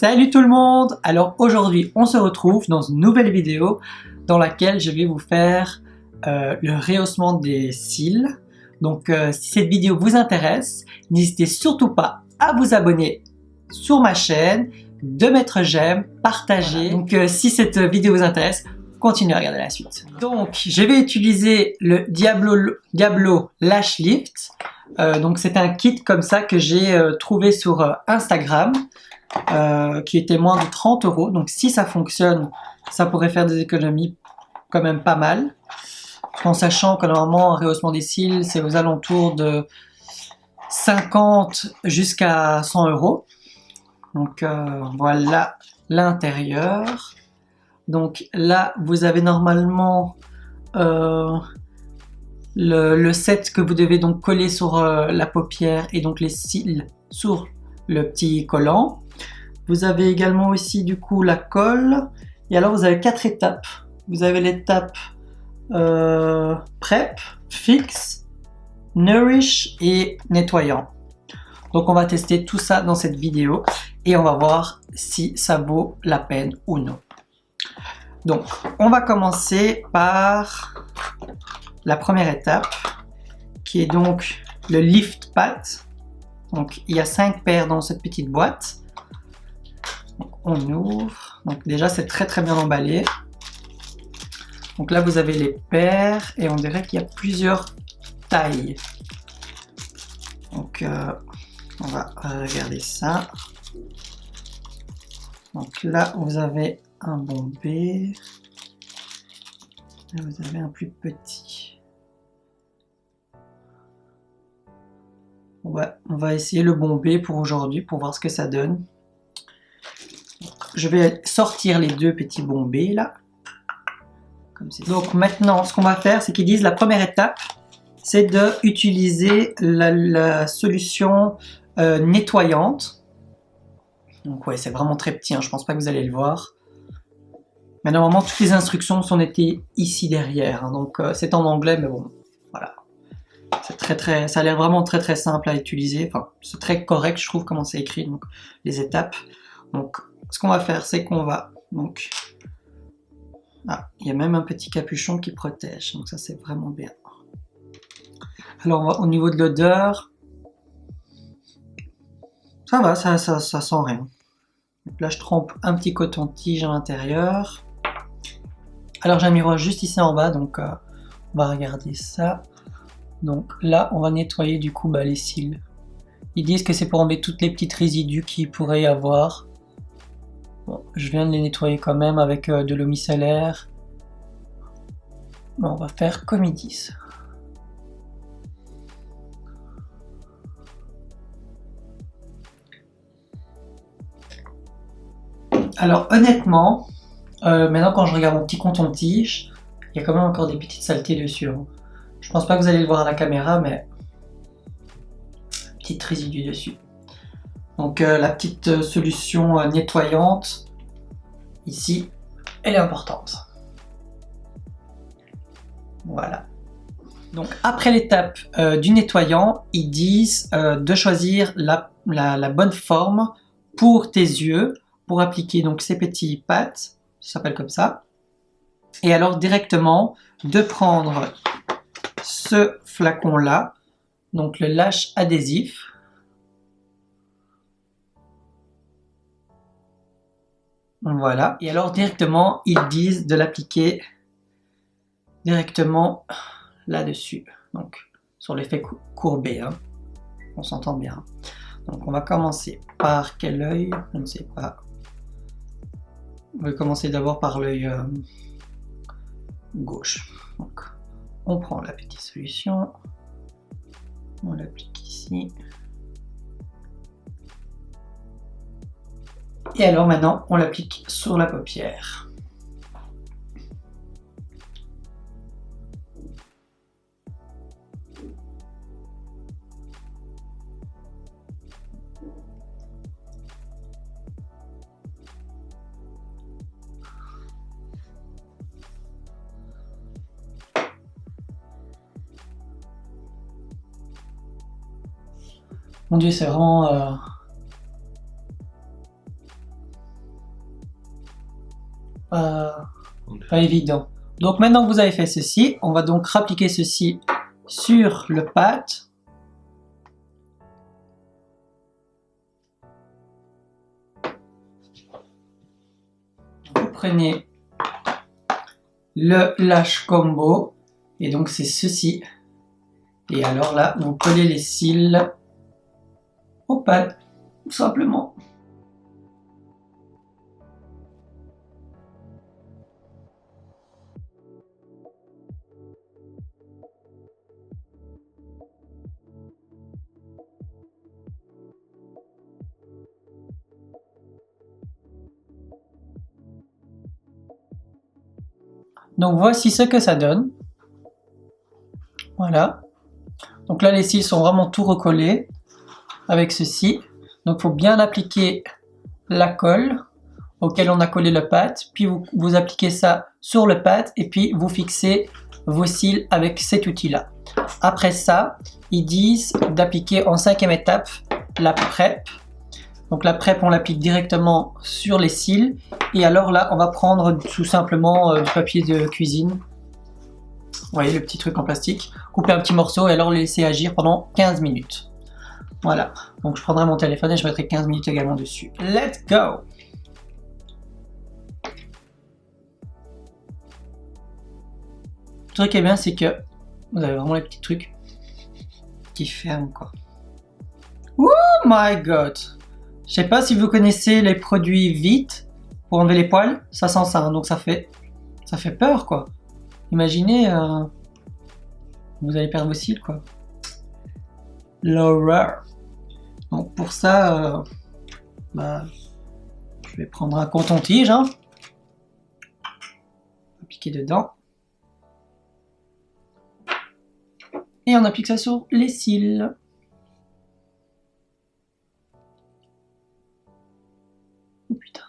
Salut tout le monde! Alors aujourd'hui on se retrouve dans une nouvelle vidéo dans laquelle je vais vous faire le rehaussement des cils. Donc si cette vidéo vous intéresse, n'hésitez surtout pas à vous abonner sur ma chaîne, de mettre j'aime, partager. Voilà. Donc si cette vidéo vous intéresse, continuez à regarder la suite. Donc je vais utiliser le Diablo Lash Lift. Donc c'est un kit comme ça que j'ai trouvé sur Instagram. Qui était moins de 30 €. Donc si ça fonctionne, ça pourrait faire des économies quand même pas mal. En sachant que normalement un rehaussement des cils, c'est aux alentours de 50 jusqu'à 100 €. Donc voilà l'intérieur. Donc là, vous avez normalement le set que vous devez donc coller sur la paupière et donc les cils sur le petit collant. Vous avez également aussi du coup la colle. Et alors vous avez 4 étapes. Vous avez l'étape prep, fixe, nourish et nettoyant. Donc on va tester tout ça dans cette vidéo et on va voir si ça vaut la peine ou non. Donc on va commencer par la première étape qui est donc le lift pat. Donc il y a 5 paires dans cette petite boîte. Donc, on ouvre. Donc déjà c'est très bien emballé. Donc là vous avez les paires et on dirait qu'il y a plusieurs tailles. Donc on va regarder ça. Donc là vous avez un bombé. Là vous avez un plus petit. On va essayer le bombé pour aujourd'hui pour voir ce que ça donne. Je vais sortir les deux petits bombés là. Comme donc maintenant, ce qu'on va faire, c'est qu'ils disent la première étape, c'est d'utiliser la solution nettoyante. Donc ouais, c'est vraiment très petit, hein, je pense pas que vous allez le voir. Mais normalement, toutes les instructions sont notées ici derrière. Hein, donc c'est en anglais, mais bon, voilà. C'est ça a l'air vraiment très simple à utiliser. Enfin, c'est très correct, je trouve, comment c'est écrit, donc les étapes. Donc ce qu'on va faire, c'est qu'on va donc... Ah, il y a même un petit capuchon qui protège, donc ça c'est vraiment bien. Alors au niveau de l'odeur, ça va, ça sent rien. Donc là je trempe un petit coton-tige à l'intérieur. Alors j'ai un miroir juste ici en bas, donc on va regarder ça. Donc là on va nettoyer du coup les cils. Ils disent que c'est pour enlever toutes les petites résidus qu'il pourrait y avoir. Bon, je viens de les nettoyer quand même avec de l'eau micellaire. Bon, on va faire comme ils disent. Alors honnêtement, maintenant quand je regarde mon petit coton-tige, il y a quand même encore des petites saletés dessus. Hein. Je pense pas que vous allez le voir à la caméra, mais petite résidus dessus. Donc la petite solution nettoyante, ici, elle est importante. Voilà. Donc après l'étape du nettoyant, ils disent de choisir la bonne forme pour tes yeux, pour appliquer donc ces petits pads, ça s'appelle comme ça. Et alors directement de prendre ce flacon là, donc le lash adhésif. Voilà, et alors directement, ils disent de l'appliquer directement là-dessus, donc sur l'effet courbé, hein. On s'entend bien. Donc on va commencer par quel œil? Je ne sais pas. On va commencer d'abord par l'œil gauche. Donc on prend la petite solution, on l'applique ici. Et alors maintenant, on l'applique sur la paupière. Mon Dieu, c'est vraiment... pas évident. Donc maintenant que vous avez fait ceci, on va donc appliquer ceci sur le pad. Vous prenez le Lash Combo et donc c'est ceci. Et alors là, vous collez les cils au pad, tout simplement. Donc voici ce que ça donne. Voilà. Donc là les cils sont vraiment tout recollés avec ceci. Donc il faut bien appliquer la colle auquel on a collé le pad. Puis vous appliquez ça sur le pad et puis vous fixez vos cils avec cet outil là. Après ça, ils disent d'appliquer en 5e étape la prep. Donc la prep on l'applique directement sur les cils. Et alors là on va prendre tout simplement du papier de cuisine. Vous voyez le petit truc en plastique. Couper un petit morceau et alors le laisser agir pendant 15 minutes. Voilà. Donc je prendrai mon téléphone et je mettrai 15 minutes également dessus. Let's go! Le truc qui est bien c'est que vous avez vraiment les petits trucs qui ferment quoi. Oh my god! Je sais pas si vous connaissez les produits Vite pour enlever les poils, ça sent ça, hein, donc ça fait peur quoi. Imaginez, vous allez perdre vos cils quoi. L'horreur. Donc pour ça, je vais prendre un coton-tige, hein, appliquer dedans. Et on applique ça sur les cils. Oh putain.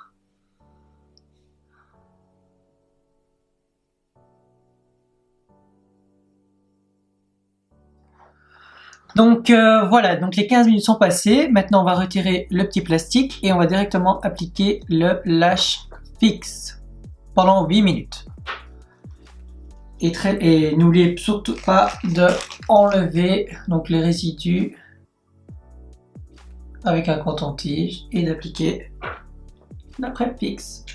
Donc voilà, donc les 15 minutes sont passées. Maintenant on va retirer le petit plastique et on va directement appliquer le Lash Fix pendant 8 minutes. Et n'oubliez surtout pas de enlever donc les résidus avec un coton-tige et d'appliquer la prep fixe.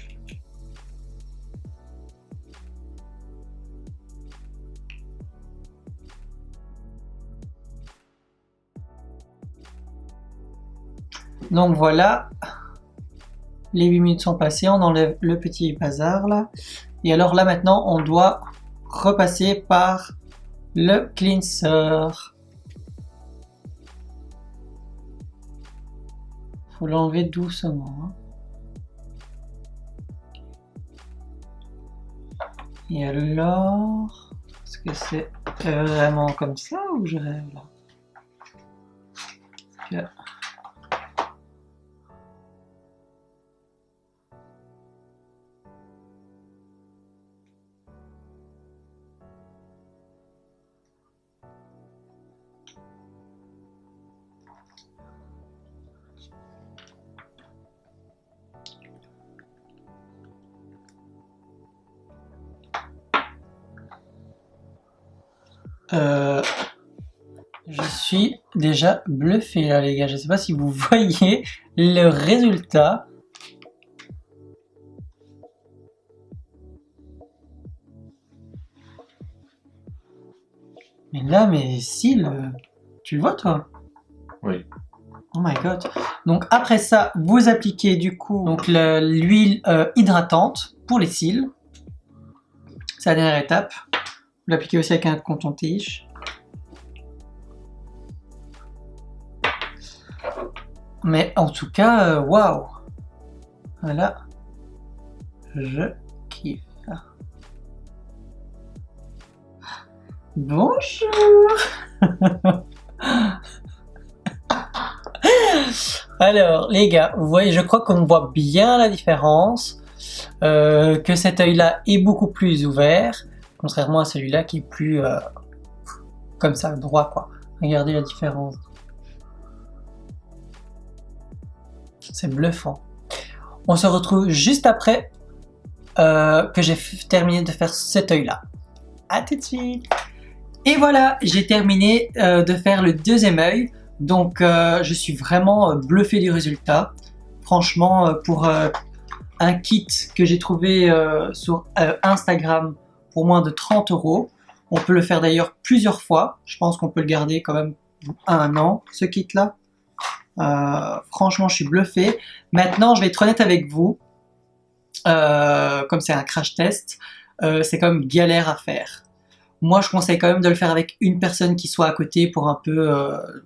Donc voilà, les 8 minutes sont passées, on enlève le petit bazar là. Et alors là maintenant on doit repasser par le cleanser. Faut l'enlever doucement. Hein. Et alors, est-ce que c'est vraiment comme ça ou je rêve là? Je suis déjà bluffé là les gars, je sais pas si vous voyez le résultat. Mais là, mais si, tu le vois toi? Oui. Oh my god. Donc après ça, vous appliquez du coup l'huile hydratante pour les cils. C'est la dernière étape. Vous l'appliquez aussi avec un coton-tige. Mais en tout cas, waouh! Voilà. Je kiffe. Bonjour! Alors, les gars, vous voyez, je crois qu'on voit bien la différence. Que cet œil-là est beaucoup plus ouvert, contrairement à celui-là qui est plus comme ça, droit quoi. Regardez la différence. C'est bluffant. On se retrouve juste après que j'ai terminé de faire cet œil là. À tout de suite. Et voilà, j'ai terminé de faire le deuxième œil. Donc je suis vraiment bluffé du résultat. Franchement, pour un kit que j'ai trouvé sur Instagram pour moins de 30 €. On peut le faire d'ailleurs plusieurs fois. Je pense qu'on peut le garder quand même un an, ce kit là. Franchement, je suis bluffé. Maintenant, je vais être honnête avec vous. Comme c'est un crash test, c'est quand même galère à faire. Moi, je conseille quand même de le faire avec une personne qui soit à côté pour un peu,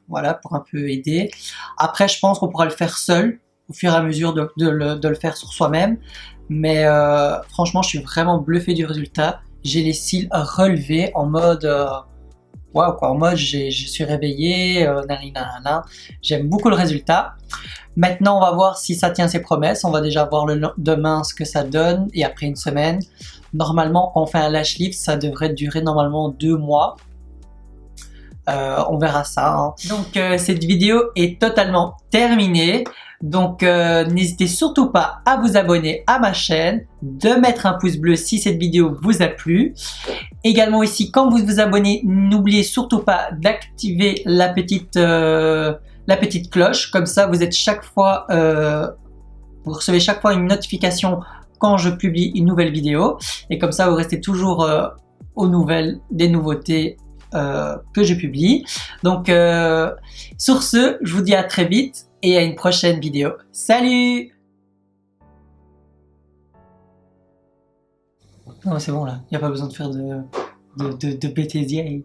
voilà, pour un peu aider. Après, je pense qu'on pourra le faire seul au fur et à mesure de le faire sur soi-même. Mais franchement, je suis vraiment bluffé du résultat. J'ai les cils relevés en mode waouh quoi, en mode je suis réveillé, j'aime beaucoup le résultat. Maintenant, on va voir si ça tient ses promesses. On va déjà voir demain ce que ça donne et après une semaine. Normalement, quand on fait un lash lift, ça devrait durer normalement 2 mois. On verra ça. Hein. Donc, cette vidéo est totalement terminée. Donc, n'hésitez surtout pas à vous abonner à ma chaîne, de mettre un pouce bleu si cette vidéo vous a plu. Également ici, quand vous vous abonnez, n'oubliez surtout pas d'activer la petite cloche. Comme ça, vous êtes chaque fois, vous recevez chaque fois une notification quand je publie une nouvelle vidéo. Et comme ça, vous restez toujours aux nouvelles des nouveautés que je publie. Donc, sur ce, je vous dis à très vite et à une prochaine vidéo. Salut! Non, c'est bon là, il n'y a pas besoin de faire de bêtises.